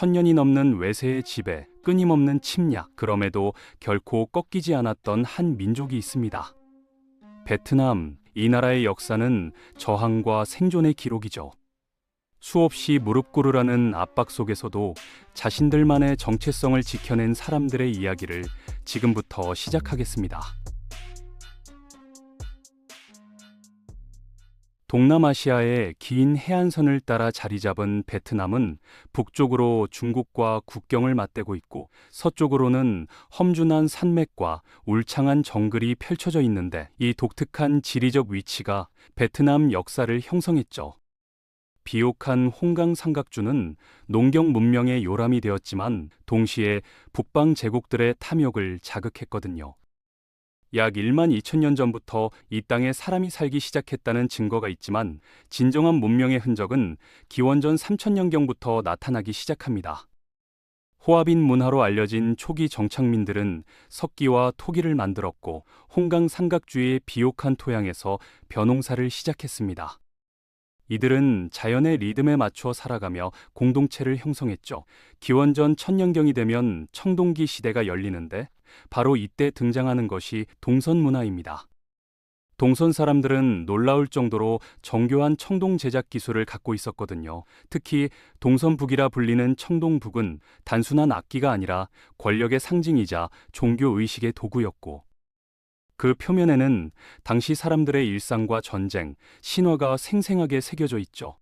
1000년이 넘는 외세의 지배, 끊임없는 침략, 그럼에도 결코 꺾이지 않았던 한 민족이 있습니다. 베트남, 이 나라의 역사는 저항과 생존의 기록이죠. 수없이 무릎 꿇으라는 압박 속에서도 자신들만의 정체성을 지켜낸 사람들의 이야기를 지금부터 시작하겠습니다. 동남아시아의 긴 해안선을 따라 자리 잡은 베트남은 북쪽으로 중국과 국경을 맞대고 있고 서쪽으로는 험준한 산맥과 울창한 정글이 펼쳐져 있는데, 이 독특한 지리적 위치가 베트남 역사를 형성했죠. 비옥한 홍강 삼각주는 농경 문명의 요람이 되었지만 동시에 북방 제국들의 탐욕을 자극했거든요. 약 1만 2천 년 전부터 이 땅에 사람이 살기 시작했다는 증거가 있지만 진정한 문명의 흔적은 기원전 3000년경부터 나타나기 시작합니다. 호아빈 문화로 알려진 초기 정착민들은 석기와 토기를 만들었고 홍강 삼각주의 비옥한 토양에서 벼농사를 시작했습니다. 이들은 자연의 리듬에 맞춰 살아가며 공동체를 형성했죠. 기원전 1000년경이 되면 청동기 시대가 열리는데 바로 이때 등장하는 것이 동선 문화입니다. 동선 사람들은 놀라울 정도로 정교한 청동 제작 기술을 갖고 있었거든요. 특히 동선북이라 불리는 청동북은 단순한 악기가 아니라 권력의 상징이자 종교의식의 도구였고, 그 표면에는 당시 사람들의 일상과 전쟁, 신화가 생생하게 새겨져 있죠.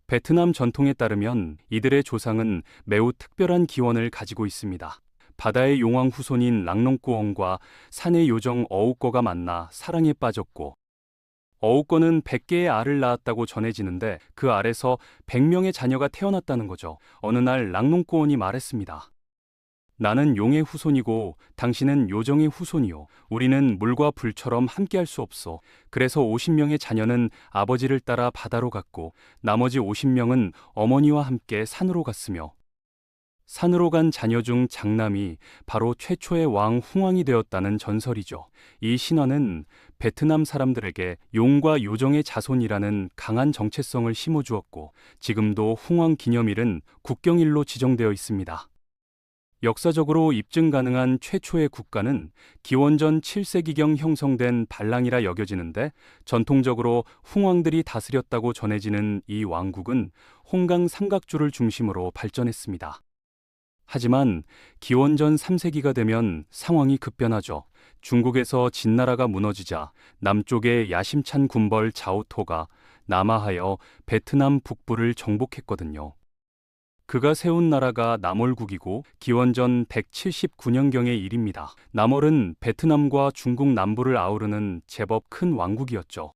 베트남 전통에 따르면 이들의 조상은 매우 특별한 기원을 가지고 있습니다. 바다의 용왕 후손인 랑농꾸엉과 산의 요정 어우꺼가 만나 사랑에 빠졌고, 어우꺼는 100개의 알을 낳았다고 전해지는데 그 알에서 100명의 자녀가 태어났다는 거죠. 어느 날 랑농꾸엉이 말했습니다. 나는 용의 후손이고 당신은 요정의 후손이요. 우리는 물과 불처럼 함께할 수 없어. 그래서 50명의 자녀는 아버지를 따라 바다로 갔고 나머지 50명은 어머니와 함께 산으로 갔으며, 산으로 간 자녀 중 장남이 바로 최초의 왕 흥왕이 되었다는 전설이죠. 이 신화는 베트남 사람들에게 용과 요정의 자손이라는 강한 정체성을 심어주었고 지금도 흥왕 기념일은 국경일로 지정되어 있습니다. 역사적으로 입증 가능한 최초의 국가는 기원전 7세기경 형성된 발랑이라 여겨지는데, 전통적으로 흥왕들이 다스렸다고 전해지는 이 왕국은 홍강 삼각주를 중심으로 발전했습니다. 하지만 기원전 3세기가 되면 상황이 급변하죠. 중국에서 진나라가 무너지자 남쪽의 야심찬 군벌 자오토가 남하하여 베트남 북부를 정복했거든요. 그가 세운 나라가 남월국이고 기원전 179년경의 일입니다. 남월은 베트남과 중국 남부를 아우르는 제법 큰 왕국이었죠.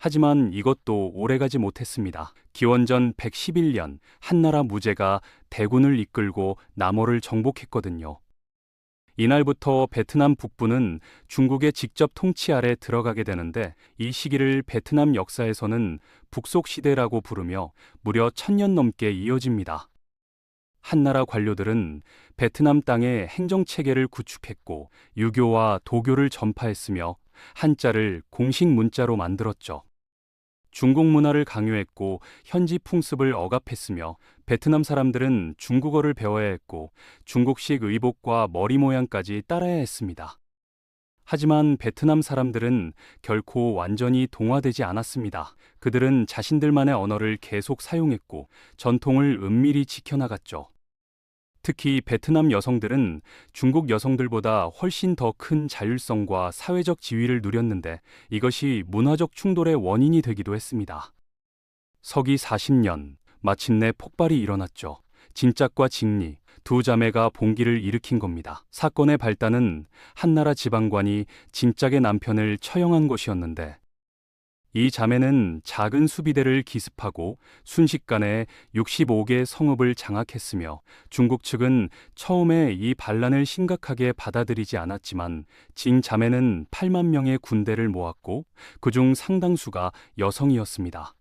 하지만 이것도 오래가지 못했습니다. 기원전 111년 한나라 무제가 대군을 이끌고 남월을 정복했거든요. 이날부터 베트남 북부는 중국의 직접 통치 아래 들어가게 되는데, 이 시기를 베트남 역사에서는 북속시대라고 부르며 무려 1000년 넘게 이어집니다. 한나라 관료들은 베트남 땅에 행정체계를 구축했고 유교와 도교를 전파했으며 한자를 공식 문자로 만들었죠. 중국 문화를 강요했고 현지 풍습을 억압했으며 베트남 사람들은 중국어를 배워야 했고 중국식 의복과 머리 모양까지 따라야 했습니다. 하지만 베트남 사람들은 결코 완전히 동화되지 않았습니다. 그들은 자신들만의 언어를 계속 사용했고 전통을 은밀히 지켜나갔죠. 특히 베트남 여성들은 중국 여성들보다 훨씬 더 큰 자율성과 사회적 지위를 누렸는데 이것이 문화적 충돌의 원인이 되기도 했습니다. 서기 40년, 마침내 폭발이 일어났죠. 진짝과 직리, 두 자매가 봉기를 일으킨 겁니다. 사건의 발단은 한나라 지방관이 진짝의 남편을 처형한 것이었는데, 이 자매는 작은 수비대를 기습하고 순식간에 65개 성읍을 장악했으며 중국 측은 처음에 이 반란을 심각하게 받아들이지 않았지만 진 자매는 8만 명의 군대를 모았고 그중 상당수가 여성이었습니다.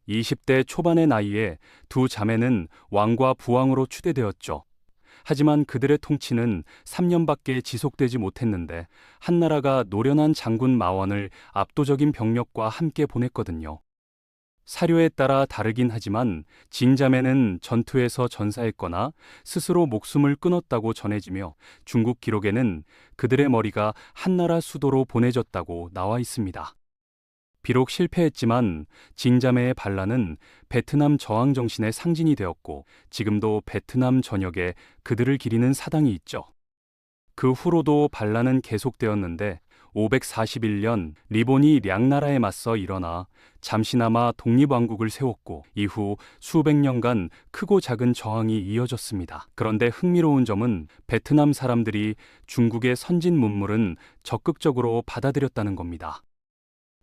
20대 초반의 나이에 두 자매는 왕과 부왕으로 추대되었죠. 하지만 그들의 통치는 3년밖에 지속되지 못했는데 한나라가 노련한 장군 마원을 압도적인 병력과 함께 보냈거든요. 사료에 따라 다르긴 하지만 징자매는 전투에서 전사했거나 스스로 목숨을 끊었다고 전해지며 중국 기록에는 그들의 머리가 한나라 수도로 보내졌다고 나와 있습니다. 비록 실패했지만 징자매의 반란은 베트남 저항 정신의 상징이 되었고 지금도 베트남 전역에 그들을 기리는 사당이 있죠. 그 후로도 반란은 계속되었는데 541년 리본이 량나라에 맞서 일어나 잠시나마 독립왕국을 세웠고 이후 수백 년간 크고 작은 저항이 이어졌습니다. 그런데 흥미로운 점은 베트남 사람들이 중국의 선진 문물은 적극적으로 받아들였다는 겁니다.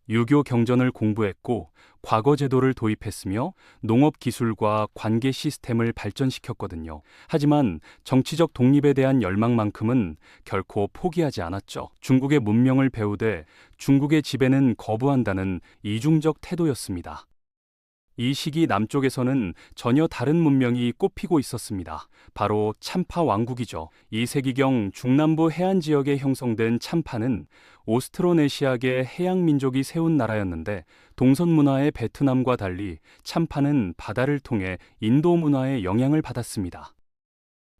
유교 경전을 공부했고 과거 제도를 도입했으며 농업 기술과 관계 시스템을 발전시켰거든요. 하지만 정치적 독립에 대한 열망만큼은 결코 포기하지 않았죠. 중국의 문명을 배우되 중국의 지배는 거부한다는 이중적 태도였습니다. 이 시기 남쪽에서는 전혀 다른 문명이 꽃피고 있었습니다. 바로 참파 왕국이죠. 2세기경 중남부 해안 지역에 형성된 참파는 오스트로네시아계 해양 민족이 세운 나라였는데 동선 문화의 베트남과 달리 참파는 바다를 통해 인도 문화의 영향을 받았습니다.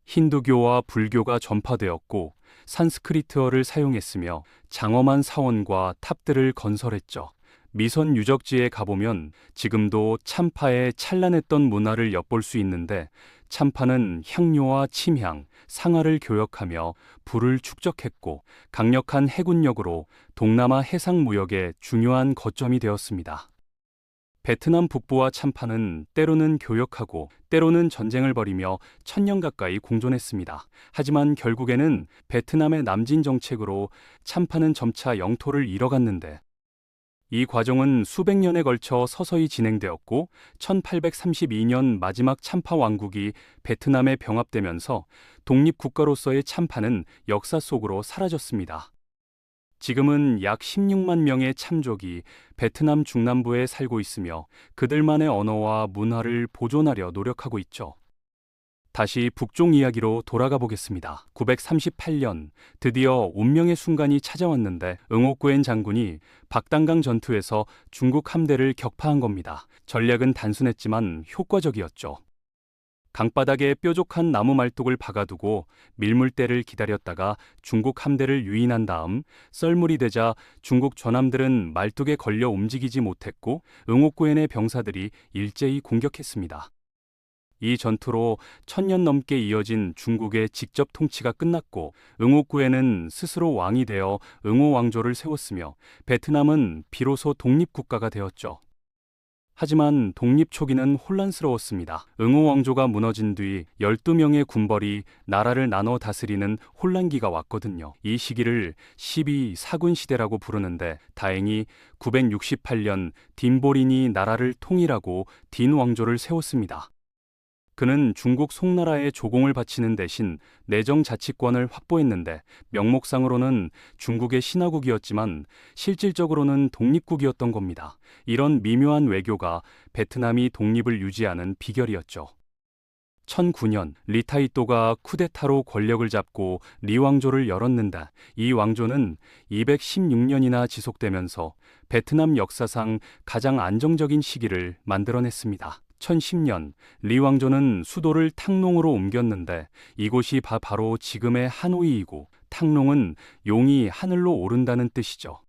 힌두교와 불교가 전파되었고 산스크리트어를 사용했으며 장엄한 사원과 탑들을 건설했죠. 미선 유적지에 가보면 지금도 참파의 찬란했던 문화를 엿볼 수 있는데 참파는 향료와 침향, 상아를 교역하며 불을 축적했고 강력한 해군력으로 동남아 해상 무역의 중요한 거점이 되었습니다. 베트남 북부와 참파는 때로는 교역하고 때로는 전쟁을 벌이며 1000년 가까이 공존했습니다. 하지만 결국에는 베트남의 남진 정책으로 참파는 점차 영토를 잃어갔는데 이 과정은 수백 년에 걸쳐 서서히 진행되었고 1832년 마지막 참파 왕국이 베트남에 병합되면서 독립국가로서의 참파는 역사 속으로 사라졌습니다. 지금은 약 16만 명의 참족이 베트남 중남부에 살고 있으며 그들만의 언어와 문화를 보존하려 노력하고 있죠. 다시 북쪽 이야기로 돌아가 보겠습니다. 938년 드디어 운명의 순간이 찾아왔는데 응옥구엔 장군이 박단강 전투에서 중국 함대를 격파한 겁니다. 전략은 단순했지만 효과적이었죠. 강바닥에 뾰족한 나무 말뚝을 박아두고 밀물대를 기다렸다가 중국 함대를 유인한 다음 썰물이 되자 중국 전함들은 말뚝에 걸려 움직이지 못했고 응옥구엔의 병사들이 일제히 공격했습니다. 이 전투로 1000년 넘게 이어진 중국의 직접 통치가 끝났고 응옥구엔은 스스로 왕이 되어 응호 왕조를 세웠으며 베트남은 비로소 독립국가가 되었죠. 하지만 독립 초기는 혼란스러웠습니다. 응호 왕조가 무너진 뒤 12명의 군벌이 나라를 나눠 다스리는 혼란기가 왔거든요. 이 시기를 12사군 시대라고 부르는데 다행히 968년 딘보린이 나라를 통일하고 딘 왕조를 세웠습니다. 그는 중국 송나라에 조공을 바치는 대신 내정 자치권을 확보했는데 명목상으로는 중국의 신하국이었지만 실질적으로는 독립국이었던 겁니다. 이런 미묘한 외교가 베트남이 독립을 유지하는 비결이었죠. 1009년 리타이또가 쿠데타로 권력을 잡고 리 왕조를 열었는데 이 왕조는 216년이나 지속되면서 베트남 역사상 가장 안정적인 시기를 만들어냈습니다. 1010년 리 왕조는 수도를 탕농으로 옮겼는데 이곳이 바로 지금의 하노이이고 탕농은 용이 하늘로 오른다는 뜻이죠.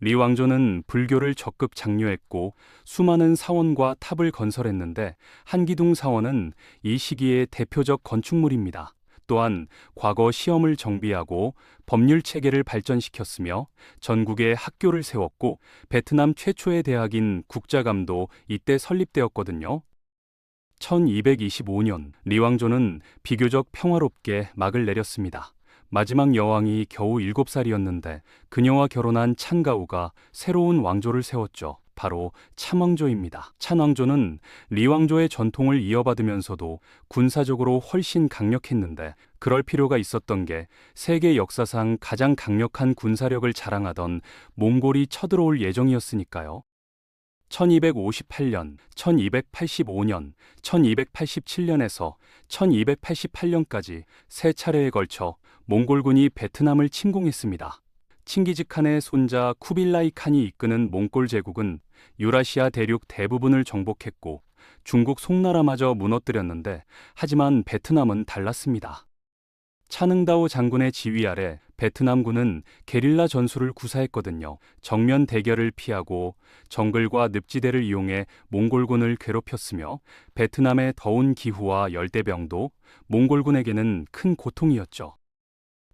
리 왕조는 불교를 적극 장려했고 수많은 사원과 탑을 건설했는데 한기둥 사원은 이 시기의 대표적 건축물입니다. 또한 과거 시험을 정비하고 법률 체계를 발전시켰으며 전국에 학교를 세웠고 베트남 최초의 대학인 국자감도 이때 설립되었거든요. 1225년 리 왕조는 비교적 평화롭게 막을 내렸습니다. 마지막 여왕이 겨우 7살이었는데 그녀와 결혼한 찬가우가 새로운 왕조를 세웠죠. 바로 찬왕조입니다. 찬왕조는 리 왕조의 전통을 이어받으면서도 군사적으로 훨씬 강력했는데 그럴 필요가 있었던 게 세계 역사상 가장 강력한 군사력을 자랑하던 몽골이 쳐들어올 예정이었으니까요. 1258년, 1285년, 1287년에서 1288년까지 세 차례에 걸쳐 몽골군이 베트남을 침공했습니다. 칭기즈칸의 손자 쿠빌라이 칸이 이끄는 몽골 제국은 유라시아 대륙 대부분을 정복했고 중국 송나라마저 무너뜨렸는데 하지만 베트남은 달랐습니다. 차능다오 장군의 지휘 아래 베트남군은 게릴라 전술을 구사했거든요. 정면 대결을 피하고 정글과 늪지대를 이용해 몽골군을 괴롭혔으며 베트남의 더운 기후와 열대병도 몽골군에게는 큰 고통이었죠.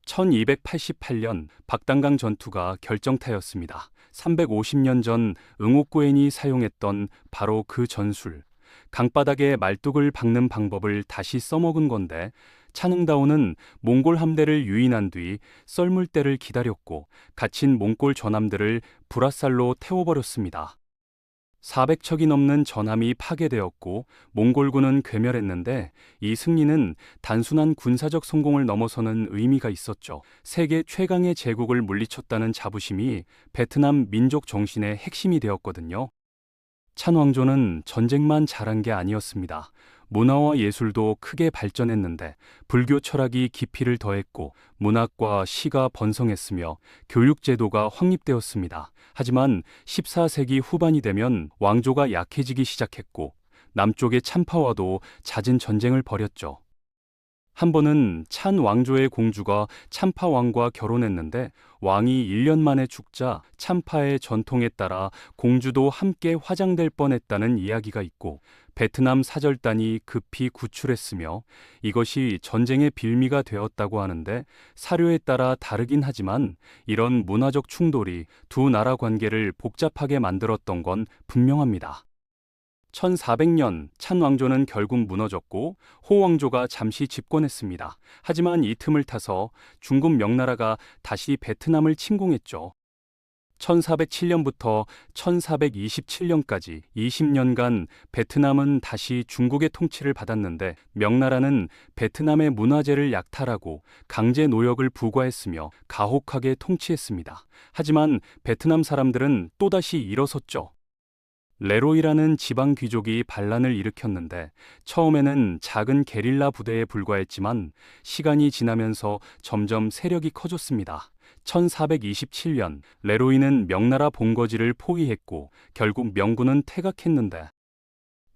1288년 박단강 전투가 결정타였습니다. 350년 전 응옥고엔이 사용했던 바로 그 전술, 강바닥에 말뚝을 박는 방법을 다시 써먹은 건데 차능다오는 몽골 함대를 유인한 뒤 썰물 때를 기다렸고 갇힌 몽골 전함들을 불화살로 태워버렸습니다. 400척이 넘는 전함이 파괴되었고 몽골군은 괴멸했는데 이 승리는 단순한 군사적 성공을 넘어서는 의미가 있었죠. 세계 최강의 제국을 물리쳤다는 자부심이 베트남 민족 정신의 핵심이 되었거든요. 찬 왕조는 전쟁만 잘한 게 아니었습니다. 문화와 예술도 크게 발전했는데 불교 철학이 깊이를 더했고 문학과 시가 번성했으며 교육제도가 확립되었습니다. 하지만 14세기 후반이 되면 왕조가 약해지기 시작했고 남쪽의 찬파와도 잦은 전쟁을 벌였죠. 한 번은 찬 왕조의 공주가 찬파 왕과 결혼했는데 왕이 1년 만에 죽자 찬파의 전통에 따라 공주도 함께 화장될 뻔했다는 이야기가 있고 베트남 사절단이 급히 구출했으며 이것이 전쟁의 빌미가 되었다고 하는데 사료에 따라 다르긴 하지만 이런 문화적 충돌이 두 나라 관계를 복잡하게 만들었던 건 분명합니다. 1400년 찬 왕조는 결국 무너졌고 호 왕조가 잠시 집권했습니다. 하지만 이 틈을 타서 중국 명나라가 다시 베트남을 침공했죠. 1407년부터 1427년까지 20년간 베트남은 다시 중국의 통치를 받았는데 명나라는 베트남의 문화재를 약탈하고 강제 노역을 부과했으며 가혹하게 통치했습니다. 하지만 베트남 사람들은 또다시 일어섰죠. 레로이라는 지방 귀족이 반란을 일으켰는데 처음에는 작은 게릴라 부대에 불과했지만 시간이 지나면서 점점 세력이 커졌습니다. 1427년 레로이는 명나라 본거지를 포위했고 결국 명군은 퇴각했는데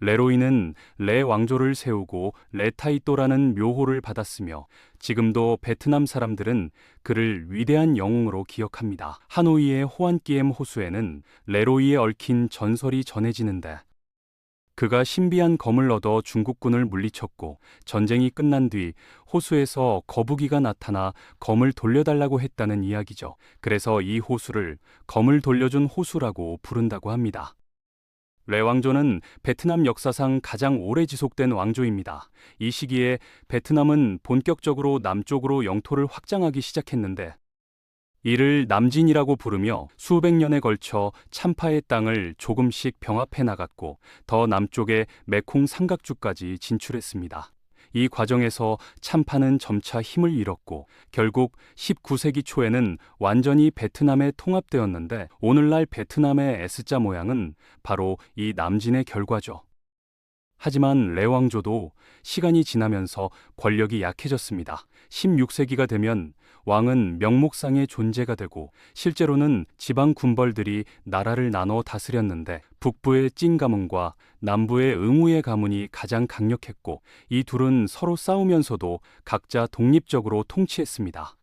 레로이는 레 왕조를 세우고 레타이또라는 묘호를 받았으며 지금도 베트남 사람들은 그를 위대한 영웅으로 기억합니다. 하노이의 호안끼엠 호수에는 레로이에 얽힌 전설이 전해지는데 그가 신비한 검을 얻어 중국군을 물리쳤고 전쟁이 끝난 뒤 호수에서 거북이가 나타나 검을 돌려달라고 했다는 이야기죠. 그래서 이 호수를 검을 돌려준 호수라고 부른다고 합니다. 레 왕조는 베트남 역사상 가장 오래 지속된 왕조입니다. 이 시기에 베트남은 본격적으로 남쪽으로 영토를 확장하기 시작했는데 이를 남진이라고 부르며 수백 년에 걸쳐 참파의 땅을 조금씩 병합해 나갔고 더 남쪽의 메콩 삼각주까지 진출했습니다. 이 과정에서 참파는 점차 힘을 잃었고 결국 19세기 초에는 완전히 베트남에 통합되었는데 오늘날 베트남의 S자 모양은 바로 이 남진의 결과죠. 하지만 레 왕조도 시간이 지나면서 권력이 약해졌습니다. 16세기가 되면 왕은 명목상의 존재가 되고 실제로는 지방 군벌들이 나라를 나눠 다스렸는데 북부의 찐 가문과 남부의 응우의 가문이 가장 강력했고 이 둘은 서로 싸우면서도 각자 독립적으로 통치했습니다.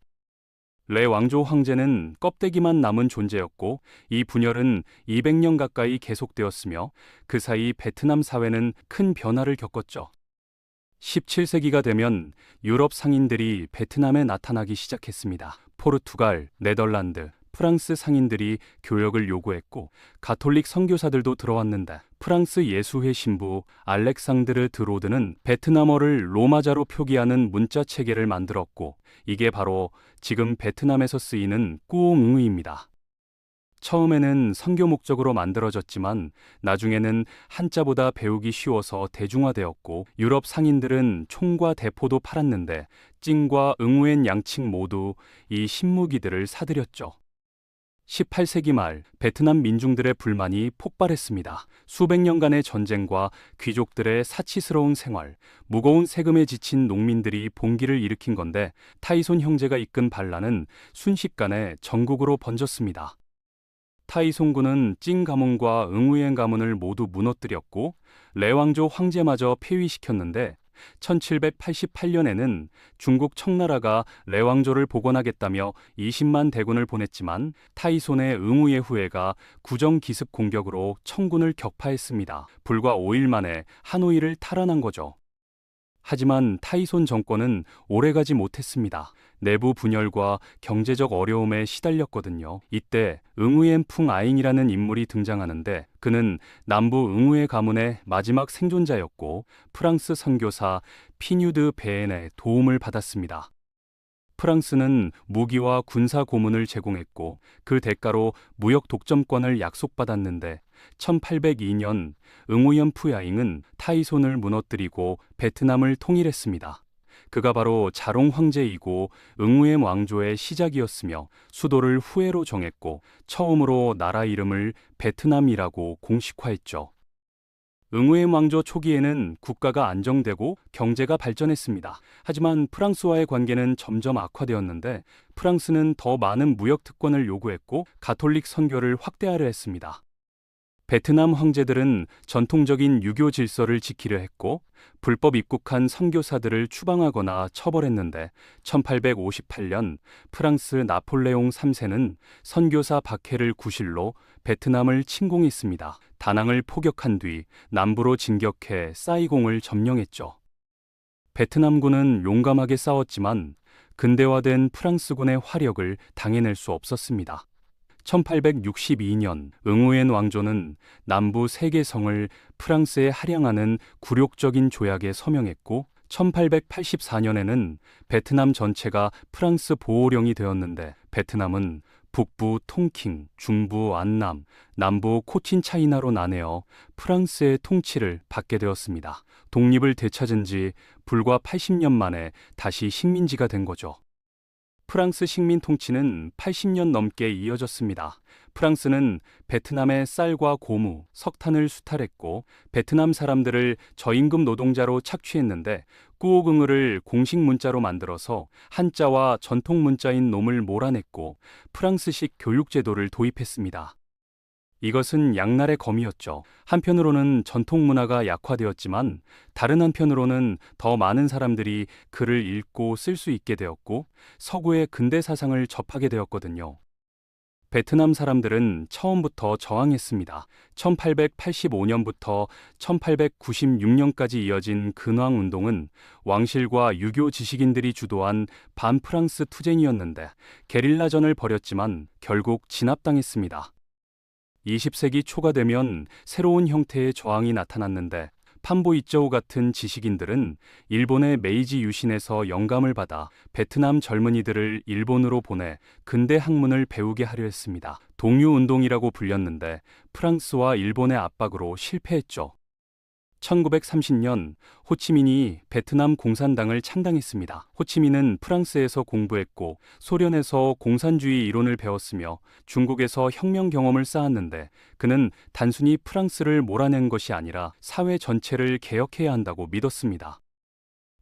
레 왕조 황제는 껍데기만 남은 존재였고 이 분열은 200년 가까이 계속되었으며 그 사이 베트남 사회는 큰 변화를 겪었죠. 17세기가 되면 유럽 상인들이 베트남에 나타나기 시작했습니다. 포르투갈, 네덜란드, 프랑스 상인들이 교역을 요구했고 가톨릭 선교사들도 들어왔는데 프랑스 예수회 신부 알렉상드르 드로드는 베트남어를 로마자로 표기하는 문자 체계를 만들었고 이게 바로 지금 베트남에서 쓰이는 꾸옹응의입니다. 처음에는 선교 목적으로 만들어졌지만 나중에는 한자보다 배우기 쉬워서 대중화되었고 유럽 상인들은 총과 대포도 팔았는데 찡과 응우엔 양측 모두 이 신무기들을 사들였죠. 18세기 말 베트남 민중들의 불만이 폭발했습니다. 수백 년간의 전쟁과 귀족들의 사치스러운 생활, 무거운 세금에 지친 농민들이 봉기를 일으킨 건데 타이손 형제가 이끈 반란은 순식간에 전국으로 번졌습니다. 타이송군은 찡 가문과 응우엔 가문을 모두 무너뜨렸고 레왕조 황제마저 폐위시켰는데 1788년에는 중국 청나라가 레왕조를 복원하겠다며 20만 대군을 보냈지만 타이손의 응우의 후예가 구정기습 공격으로 청군을 격파했습니다. 불과 5일 만에 하노이를 탈환한 거죠. 하지만 타이손 정권은 오래가지 못했습니다. 내부 분열과 경제적 어려움에 시달렸거든요. 이때 응우엔 풍 아잉이라는 인물이 등장하는데 그는 남부 응우의 가문의 마지막 생존자였고 프랑스 선교사 피뉴드 베엔의 도움을 받았습니다. 프랑스는 무기와 군사 고문을 제공했고 그 대가로 무역 독점권을 약속받았는데 1802년 응우연 푸야잉은 타이손을 무너뜨리고 베트남을 통일했습니다. 그가 바로 자롱 황제이고 응우엔 왕조의 시작이었으며 수도를 후에로 정했고 처음으로 나라 이름을 베트남이라고 공식화했죠. 응우엔 왕조 초기에는 국가가 안정되고 경제가 발전했습니다. 하지만 프랑스와의 관계는 점점 악화되었는데 프랑스는 더 많은 무역 특권을 요구했고 가톨릭 선교를 확대하려 했습니다. 베트남 황제들은 전통적인 유교 질서를 지키려 했고 불법 입국한 선교사들을 추방하거나 처벌했는데 1858년 프랑스 나폴레옹 3세는 선교사 박해를 구실로 베트남을 침공했습니다. 다낭을 포격한 뒤 남부로 진격해 사이공을 점령했죠. 베트남군은 용감하게 싸웠지만 근대화된 프랑스군의 화력을 당해낼 수 없었습니다. 1862년 응우엔 왕조는 남부 세 개 성을 프랑스에 할양하는 굴욕적인 조약에 서명했고 1884년에는 베트남 전체가 프랑스 보호령이 되었는데 베트남은 북부 통킹, 중부 안남, 남부 코친차이나로 나뉘어 프랑스의 통치를 받게 되었습니다. 독립을 되찾은 지 불과 80년 만에 다시 식민지가 된 거죠. 프랑스 식민 통치는 80년 넘게 이어졌습니다. 프랑스는 베트남의 쌀과 고무, 석탄을 수탈했고 베트남 사람들을 저임금 노동자로 착취했는데 꾸오응을 공식 문자로 만들어서 한자와 전통 문자인 놈을 몰아냈고 프랑스식 교육 제도를 도입했습니다. 이것은 양날의 검이었죠. 한편으로는 전통 문화가 약화되었지만 다른 한편으로는 더 많은 사람들이 글을 읽고 쓸 수 있게 되었고 서구의 근대 사상을 접하게 되었거든요. 베트남 사람들은 처음부터 저항했습니다. 1885년부터 1896년까지 이어진 근황 운동은 왕실과 유교 지식인들이 주도한 반프랑스 투쟁이었는데 게릴라전을 벌였지만 결국 진압당했습니다. 20세기 초가 되면 새로운 형태의 저항이 나타났는데 판보 이쩌우 같은 지식인들은 일본의 메이지 유신에서 영감을 받아 베트남 젊은이들을 일본으로 보내 근대 학문을 배우게 하려 했습니다. 동유운동이라고 불렸는데 프랑스와 일본의 압박으로 실패했죠. 1930년 호치민이 베트남 공산당을 창당했습니다. 호치민은 프랑스에서 공부했고 소련에서 공산주의 이론을 배웠으며 중국에서 혁명 경험을 쌓았는데 그는 단순히 프랑스를 몰아낸 것이 아니라 사회 전체를 개혁해야 한다고 믿었습니다.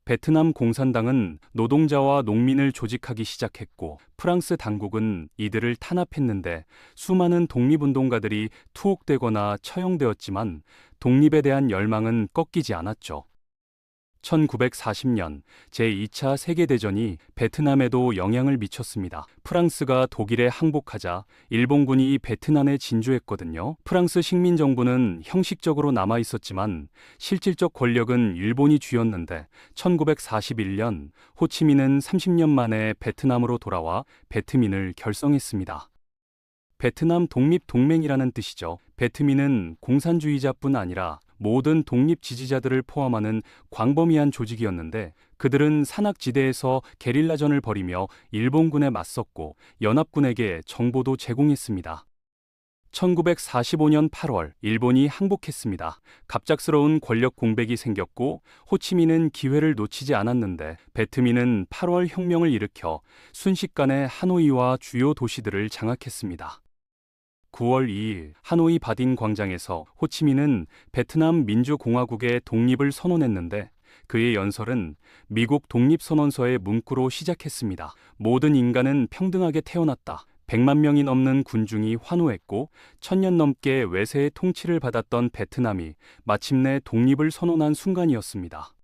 베트남 공산당은 노동자와 농민을 조직하기 시작했고 프랑스 당국은 이들을 탄압했는데 수많은 독립운동가들이 투옥되거나 처형되었지만 독립에 대한 열망은 꺾이지 않았죠. 1940년 제2차 세계대전이 베트남에도 영향을 미쳤습니다. 프랑스가 독일에 항복하자 일본군이 베트남에 진주했거든요. 프랑스 식민정부는 형식적으로 남아 있었지만 실질적 권력은 일본이 쥐었는데 1941년 호치민은 30년 만에 베트남으로 돌아와 베트민을 결성했습니다. 베트남 독립동맹이라는 뜻이죠. 베트민은 공산주의자뿐 아니라 모든 독립 지지자들을 포함하는 광범위한 조직이었는데 그들은 산악지대에서 게릴라전을 벌이며 일본군에 맞섰고 연합군에게 정보도 제공했습니다. 1945년 8월 일본이 항복했습니다. 갑작스러운 권력 공백이 생겼고 호치민은 기회를 놓치지 않았는데 베트민은 8월 혁명을 일으켜 순식간에 하노이와 주요 도시들을 장악했습니다. 9월 2일 하노이 바딘 광장에서 호치민은 베트남 민주공화국의 독립을 선언했는데 그의 연설은 미국 독립선언서의 문구로 시작했습니다. 모든 인간은 평등하게 태어났다. 100만 명이 넘는 군중이 환호했고 1000년 넘게 외세의 통치를 받았던 베트남이 마침내 독립을 선언한 순간이었습니다.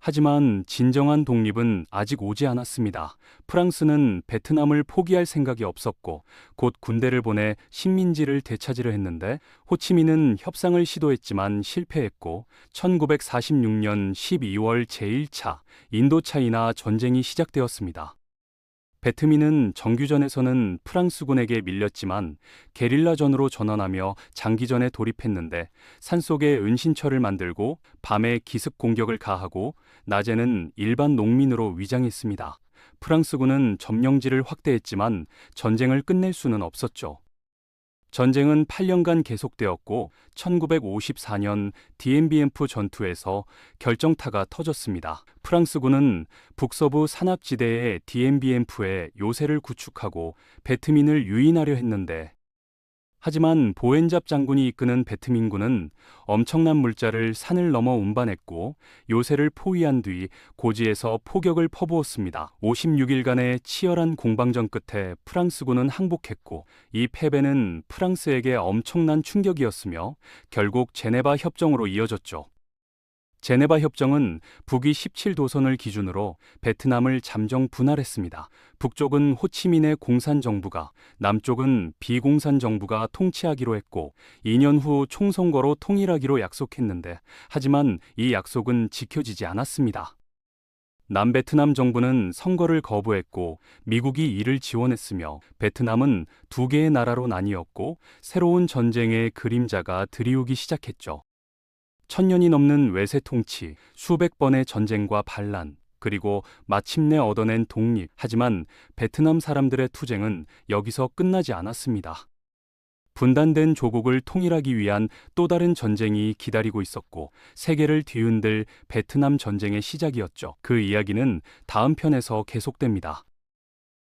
하지만 진정한 독립은 아직 오지 않았습니다. 프랑스는 베트남을 포기할 생각이 없었고 곧 군대를 보내 식민지를 되찾으려 했는데 호치민은 협상을 시도했지만 실패했고 1946년 12월 제1차 인도차이나 전쟁이 시작되었습니다. 베트민은 정규전에서는 프랑스군에게 밀렸지만 게릴라전으로 전환하며 장기전에 돌입했는데 산속에 은신처를 만들고 밤에 기습 공격을 가하고 낮에는 일반 농민으로 위장했습니다. 프랑스군은 점령지를 확대했지만 전쟁을 끝낼 수는 없었죠. 전쟁은 8년간 계속되었고 1954년 디엠비엠프 전투에서 결정타가 터졌습니다. 프랑스군은 북서부 산악지대의 디엠비엠프에 요새를 구축하고 베트민을 유인하려 했는데 하지만 보엔잡 장군이 이끄는 베트민군은 엄청난 물자를 산을 넘어 운반했고 요새를 포위한 뒤 고지에서 포격을 퍼부었습니다. 56일간의 치열한 공방전 끝에 프랑스군은 항복했고 이 패배는 프랑스에게 엄청난 충격이었으며 결국 제네바 협정으로 이어졌죠. 제네바 협정은 북위 17도선을 기준으로 베트남을 잠정 분할했습니다. 북쪽은 호치민의 공산정부가, 남쪽은 비공산정부가 통치하기로 했고 2년 후 총선거로 통일하기로 약속했는데 하지만 이 약속은 지켜지지 않았습니다. 남베트남 정부는 선거를 거부했고 미국이 이를 지원했으며 베트남은 두 개의 나라로 나뉘었고 새로운 전쟁의 그림자가 드리우기 시작했죠. 1000년이 넘는 외세 통치, 수백 번의 전쟁과 반란, 그리고 마침내 얻어낸 독립. 하지만 베트남 사람들의 투쟁은 여기서 끝나지 않았습니다. 분단된 조국을 통일하기 위한 또 다른 전쟁이 기다리고 있었고 세계를 뒤흔들 베트남 전쟁의 시작이었죠. 그 이야기는 다음 편에서 계속됩니다.